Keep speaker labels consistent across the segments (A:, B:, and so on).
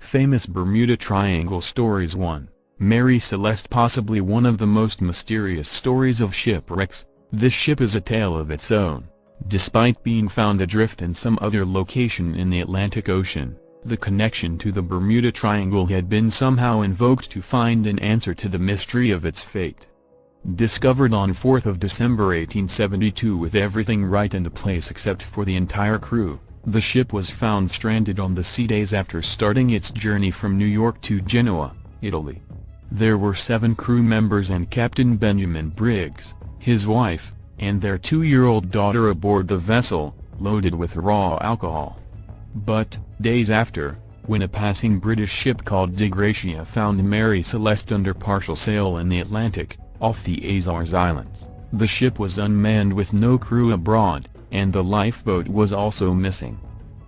A: Famous Bermuda Triangle Stories 1. Mary Celeste. Possibly one of the most mysterious stories of shipwrecks, this ship is a tale of its own. Despite being found adrift in some other location in the Atlantic Ocean, the connection to the Bermuda Triangle had been somehow invoked to find an answer to the mystery of its fate. Discovered on 4th of December 1872 with everything right in the place except for the entire crew, the ship was found stranded on the sea days after starting its journey from New York to Genoa, Italy. There were 7 crew members and Captain Benjamin Briggs, his wife, and their 2-year-old daughter aboard the vessel, loaded with raw alcohol. But, days after, when a passing British ship called Dei Gratia found Mary Celeste under partial sail in the Atlantic, off the Azores Islands, the ship was unmanned with no crew abroad, and the lifeboat was also missing.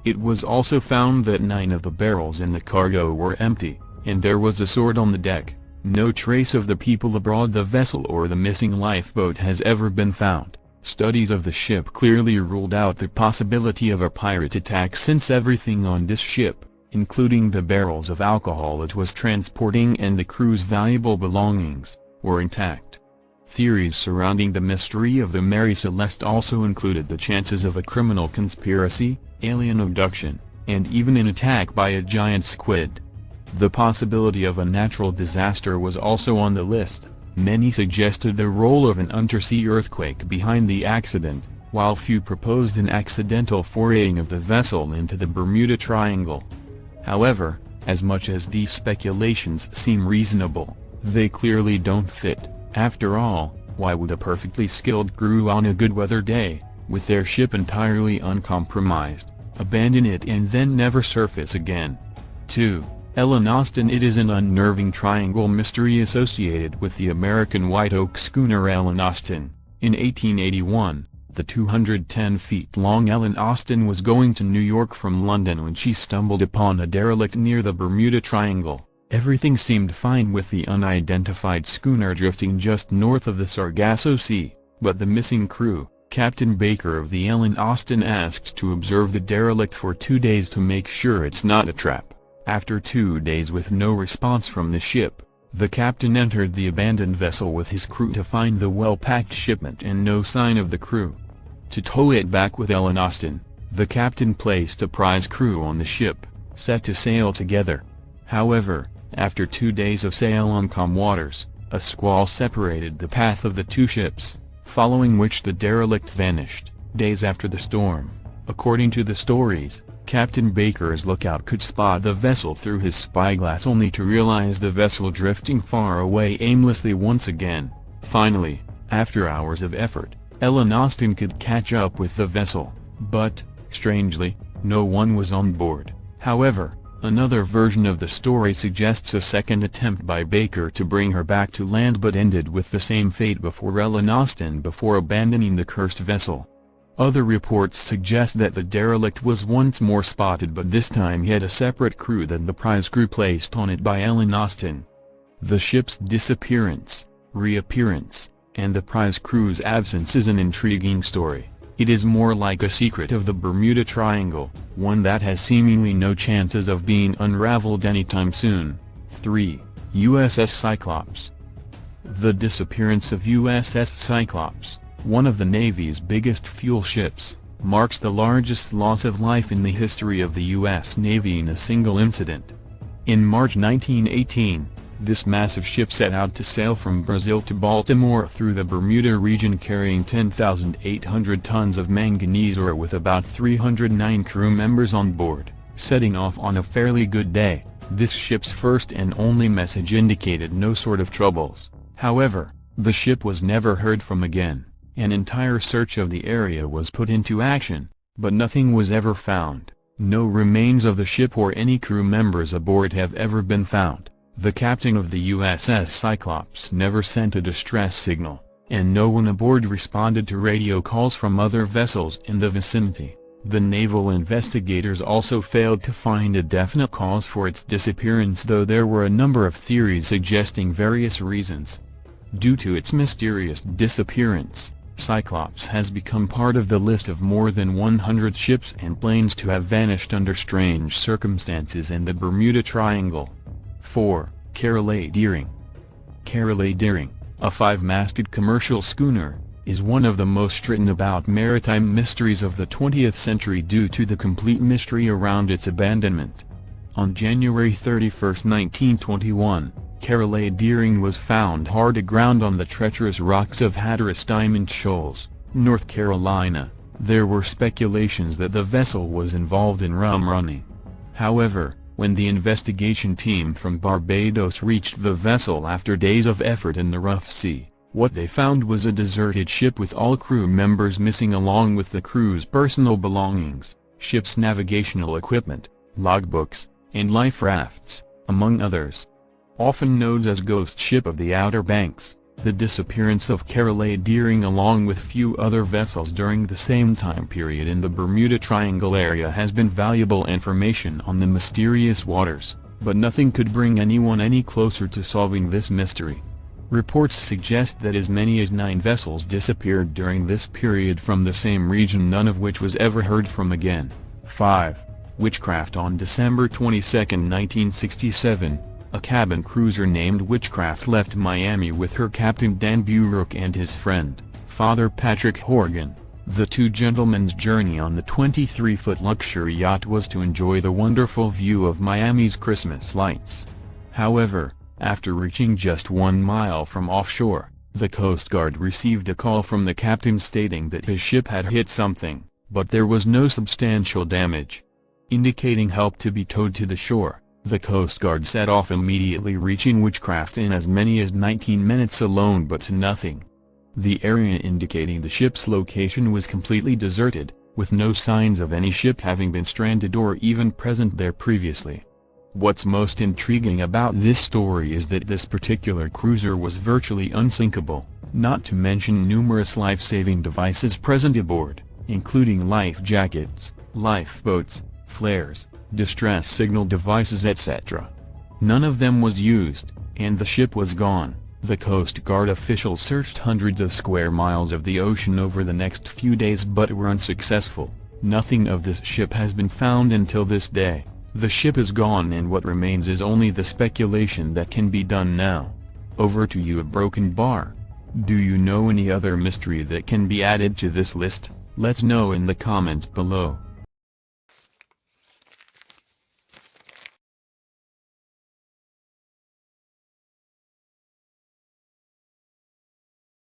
A: It was also found that 9 of the barrels in the cargo were empty, and there was a sword on the deck. No trace of the people aboard the vessel or the missing lifeboat has ever been found. Studies of the ship clearly ruled out the possibility of a pirate attack since everything on this ship, including the barrels of alcohol it was transporting and the crew's valuable belongings, were intact. Theories surrounding the mystery of the Mary Celeste also included the chances of a criminal conspiracy, alien abduction, and even an attack by a giant squid. The possibility of a natural disaster was also on the list. Many suggested the role of an undersea earthquake behind the accident, while few proposed an accidental foraying of the vessel into the Bermuda Triangle. However, as much as these speculations seem reasonable, they clearly don't fit. After all, why would a perfectly skilled crew on a good weather day, with their ship entirely uncompromised, abandon it and then never surface again? 2. Ellen Austin. It is an unnerving triangle mystery associated with the American white oak schooner Ellen Austin. In 1881, the 210 feet long Ellen Austin was going to New York from London when she stumbled upon a derelict near the Bermuda Triangle. Everything seemed fine with the unidentified schooner drifting just north of the Sargasso Sea, but the missing crew, Captain Baker of the Ellen Austin, asked to observe the derelict for 2 days to make sure it's not a trap. After 2 days with no response from the ship, the captain entered the abandoned vessel with his crew to find the well-packed shipment and no sign of the crew. To tow it back with Ellen Austin, the captain placed a prize crew on the ship, set to sail together. However, after 2 days of sail on calm waters, a squall separated the path of the 2 ships, following which the derelict vanished. Days after the storm, according to the stories, Captain Baker's lookout could spot the vessel through his spyglass only to realize the vessel drifting far away aimlessly once again. Finally, after hours of effort, Ellen Austin could catch up with the vessel, but, strangely, no one was on board. However, another version of the story suggests a second attempt by Baker to bring her back to land but ended with the same fate before Ellen Austin before abandoning the cursed vessel. Other reports suggest that the derelict was once more spotted but this time had a separate crew than the prize crew placed on it by Ellen Austin. The ship's disappearance, reappearance, and the prize crew's absence is an intriguing story. It is more like a secret of the Bermuda Triangle, one that has seemingly no chances of being unraveled anytime soon. 3. USS Cyclops. The disappearance of USS Cyclops, one of the Navy's biggest fuel ships, marks the largest loss of life in the history of the U.S. Navy in a single incident. In March 1918, this massive ship set out to sail from Brazil to Baltimore through the Bermuda region carrying 10,800 tons of manganese ore with about 309 crew members on board. Setting off on a fairly good day, this ship's first and only message indicated no sort of troubles. However, the ship was never heard from again. An entire search of the area was put into action, but nothing was ever found. No remains of the ship or any crew members aboard have ever been found. The captain of the USS Cyclops never sent a distress signal, and no one aboard responded to radio calls from other vessels in the vicinity. The naval investigators also failed to find a definite cause for its disappearance, though there were a number of theories suggesting various reasons. Due to its mysterious disappearance, Cyclops has become part of the list of more than 100 ships and planes to have vanished under strange circumstances in the Bermuda Triangle. 4. Carol A. Deering. Carol A. Deering, a 5-masted commercial schooner, is one of the most written about maritime mysteries of the 20th century due to the complete mystery around its abandonment. On January 31, 1921, Carol A. Deering was found hard aground on the treacherous rocks of Hatteras Diamond Shoals, North Carolina. There were speculations that the vessel was involved in rum running. However, when the investigation team from Barbados reached the vessel after days of effort in the rough sea, what they found was a deserted ship with all crew members missing along with the crew's personal belongings, ship's navigational equipment, logbooks, and life rafts, among others. Often known as Ghost Ship of the Outer Banks, the disappearance of Carol A. Deering along with few other vessels during the same time period in the Bermuda Triangle area has been valuable information on the mysterious waters, but nothing could bring anyone any closer to solving this mystery. Reports suggest that as many as 9 vessels disappeared during this period from the same region, none of which was ever heard from again. 5. Witchcraft. On December 22, 1967, a cabin cruiser named Witchcraft left Miami with her captain Dan Burke and his friend, Father Patrick Horgan. The two gentlemen's journey on the 23-foot luxury yacht was to enjoy the wonderful view of Miami's Christmas lights. However, after reaching just 1 mile from offshore, the Coast Guard received a call from the captain stating that his ship had hit something, but there was no substantial damage, indicating help to be towed to the shore. The Coast Guard set off immediately, reaching Witchcraft in as many as 19 minutes alone, but to nothing. The area indicating the ship's location was completely deserted, with no signs of any ship having been stranded or even present there previously. What's most intriguing about this story is that this particular cruiser was virtually unsinkable, not to mention numerous life-saving devices present aboard, including life jackets, lifeboats, flares, distress signal devices, etc. None of them was used, and the ship was gone. The Coast Guard officials searched hundreds of square miles of the ocean over the next few days but were unsuccessful. Nothing of this ship has been found until this day. The ship is gone and what remains is only the speculation that can be done now. Over to you, A Broken Bar. Do you know any other mystery that can be added to this list? Let's know in the comments below.